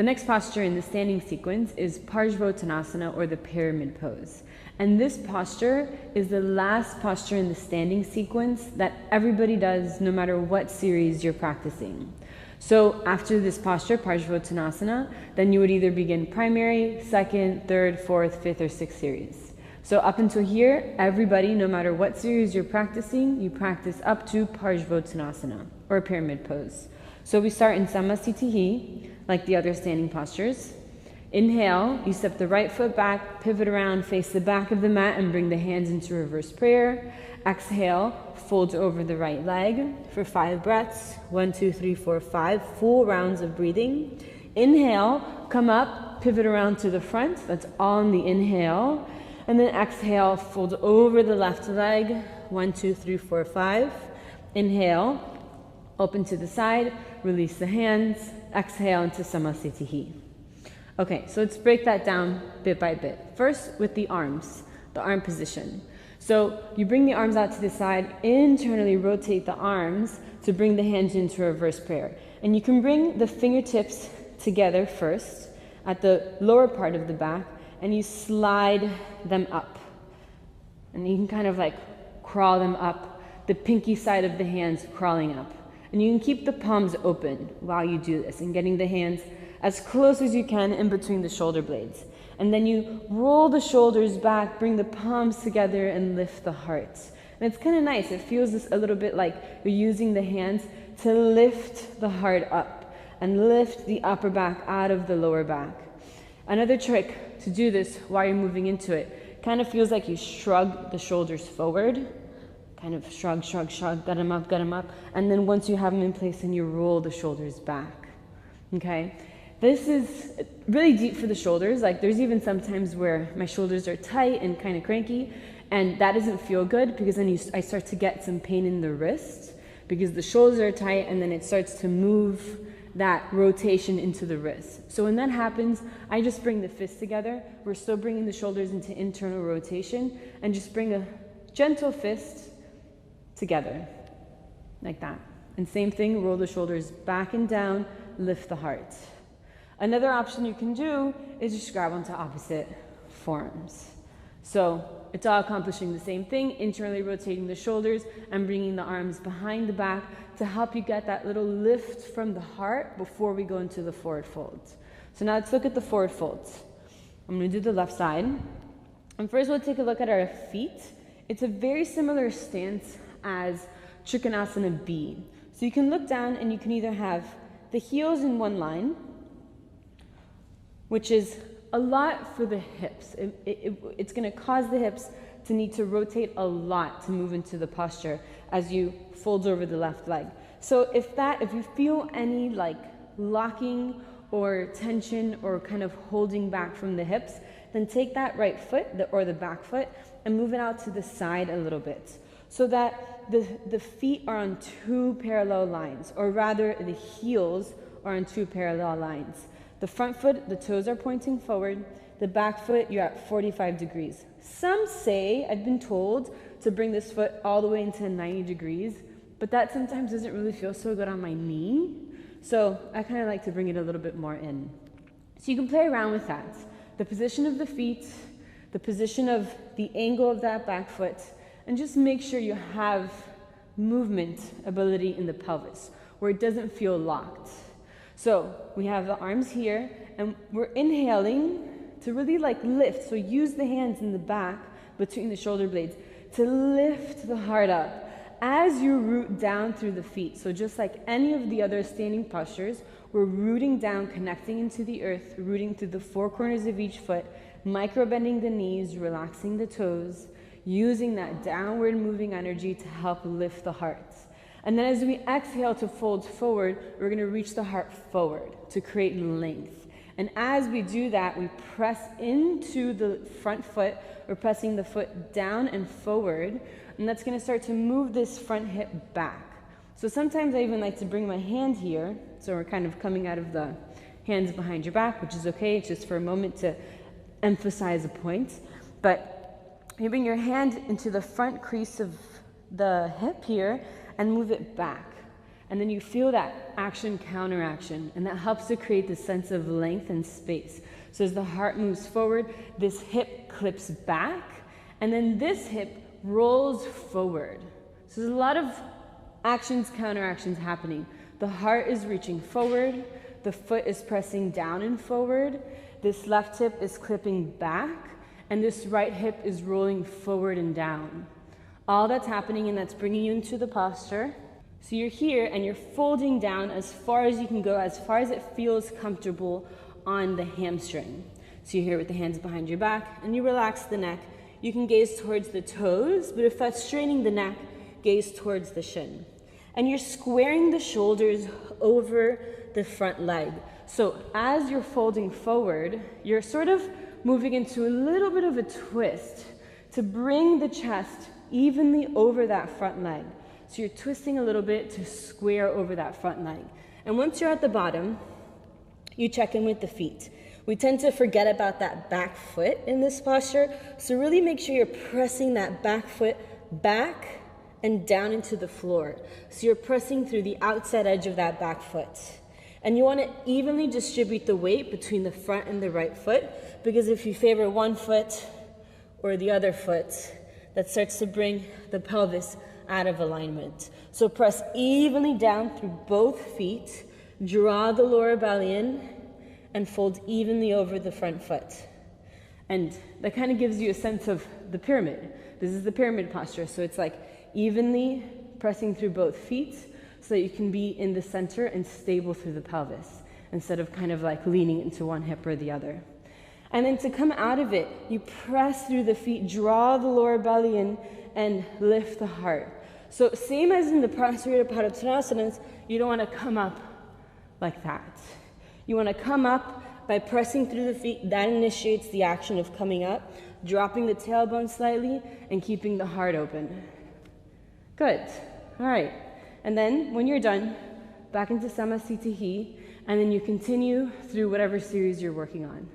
The next posture in the standing sequence is Parsvottanasana, or the pyramid pose. And this posture is the last posture in the standing sequence that everybody does no matter what series you're practicing. So after this posture, Parsvottanasana, then you would either begin primary, second, third, fourth, fifth, or sixth series. So up until here, everybody, no matter what series you're practicing, you practice up to Parsvottanasana, or pyramid pose. So we start in Samasthitihi, like the other standing postures. Inhale, you step the right foot back, pivot around, face the back of the mat, and bring the hands into reverse prayer. Exhale, fold over the right leg for 5 breaths. 1, 2, 3, 4, 5, full rounds of breathing. Inhale, come up, pivot around to the front. That's all in the inhale. And then exhale, fold over the left leg. 1, 2, 3, 4, 5. Inhale, open to the side, release the hands. Exhale into Samasthitihi. Okay, so let's break that down bit by bit. First, with the arms, the arm position. So you bring the arms out to the side, internally rotate the arms to bring the hands into reverse prayer. And you can bring the fingertips together first at the lower part of the back, and you slide them up. And you can kind of like crawl them up, the pinky side of the hands crawling up. And you can keep the palms open while you do this, and getting the hands as close as you can in between the shoulder blades. And then you roll the shoulders back, bring the palms together, and lift the heart. And it's kind of nice. It feels a little bit like you're using the hands to lift the heart up and lift the upper back out of the lower back. Another trick to do this while you're moving into it, kind of feels like you shrug the shoulders forward. Kind of shrug, shrug, shrug, get them up, and then once you have them in place, then you roll the shoulders back, okay? This is really deep for the shoulders. Like there's even sometimes where my shoulders are tight and kind of cranky, and that doesn't feel good because then I start to get some pain in the wrist because the shoulders are tight, and then it starts to move that rotation into the wrist. So when that happens, I just bring the fists together. We're still bringing the shoulders into internal rotation, and just bring a gentle fist together, like that. And same thing, roll the shoulders back and down, lift the heart. Another option you can do is just grab onto opposite forearms. So it's all accomplishing the same thing, internally rotating the shoulders and bringing the arms behind the back to help you get that little lift from the heart before we go into the forward folds. So now let's look at the forward folds. I'm going to do the left side. And first we'll take a look at our feet. It's a very similar stance as Trikonasana B. So you can look down and you can either have the heels in one line, which is a lot for the hips. It's going to cause the hips to need to rotate a lot to move into the posture as you fold over the left leg. So if you feel any like locking or tension or kind of holding back from the hips, then take that right foot or the back foot and move it out to the side a little bit, so that the feet are on 2 parallel lines, or rather the heels are on 2 parallel lines. The front foot, the toes are pointing forward. The back foot, you're at 45 degrees. Some say, I've been told, to bring this foot all the way into 90 degrees, but that sometimes doesn't really feel so good on my knee. So I kind of like to bring it a little bit more in. So you can play around with that. The position of the feet, the position of the angle of that back foot, and just make sure you have movement ability in the pelvis where it doesn't feel locked. So we have the arms here, and we're inhaling to really like lift. So use the hands in the back between the shoulder blades to lift the heart up as you root down through the feet. So just like any of the other standing postures, we're rooting down, connecting into the earth, rooting through the 4 corners of each foot, micro bending the knees, relaxing the toes, using that downward moving energy to help lift the heart. And then as we exhale to fold forward, we're going to reach the heart forward to create length. And as we do that, we press into the front foot. We're pressing the foot down and forward, and that's going to start to move this front hip back. So sometimes I even like to bring my hand here, so we're kind of coming out of the hands behind your back, which is okay. It's just for a moment to emphasize a point. But you bring your hand into the front crease of the hip here and move it back. And then you feel that action, counteraction, and that helps to create this sense of length and space. So as the heart moves forward, this hip clips back, and then this hip rolls forward. So there's a lot of actions, counteractions happening. The heart is reaching forward, the foot is pressing down and forward, this left hip is clipping back, and this right hip is rolling forward and down. All that's happening, and that's bringing you into the posture. So you're here and you're folding down as far as you can go, as far as it feels comfortable on the hamstring. So you're here with the hands behind your back and you relax the neck. You can gaze towards the toes, but if that's straining the neck, gaze towards the shin. And you're squaring the shoulders over the front leg. So as you're folding forward, you're sort of moving into a little bit of a twist to bring the chest evenly over that front leg. So you're twisting a little bit to square over that front leg. And once you're at the bottom, you check in with the feet. We tend to forget about that back foot in this posture, so really make sure you're pressing that back foot back and down into the floor. So you're pressing through the outside edge of that back foot. And you want to evenly distribute the weight between the front and the right foot, because if you favor one foot or the other foot, that starts to bring the pelvis out of alignment. So press evenly down through both feet, draw the lower belly in, and fold evenly over the front foot. And that kind of gives you a sense of the pyramid. This is the pyramid posture, so it's like evenly pressing through both feet so that you can be in the center and stable through the pelvis, instead of kind of like leaning into one hip or the other. And then to come out of it, you press through the feet, draw the lower belly in, and lift the heart. So same as in the Parsvottanasana, you don't want to come up like that. You want to come up by pressing through the feet. That initiates the action of coming up, dropping the tailbone slightly, and keeping the heart open. Good. All right. And then when you're done, back into Samasthiti, and then you continue through whatever series you're working on.